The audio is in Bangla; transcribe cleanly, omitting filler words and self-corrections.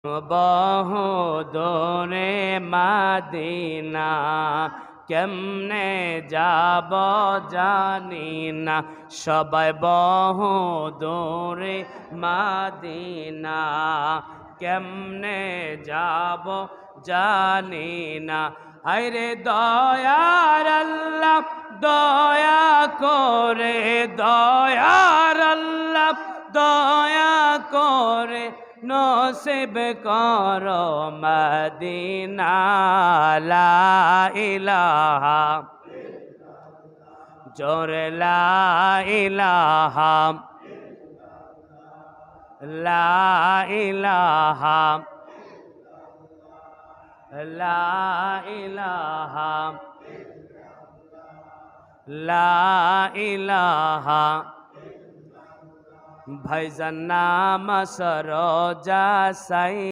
বহু দূরে মদিনা কেমনে যাব জানি না, সবাই বহু দূরে মদিনা কেমনে যাব জানি না। হায়রে দয়ার আল্লাহ দয়া করে, দয়ার আল্লাহ দয়া করে নসিব করো মদিনা। লা ইলাহা জোরে লা ইলাহা, লা ইলাহা, লা ইলাহা, লা ইলাহা। ভাইজান নাম সরোজা সাই।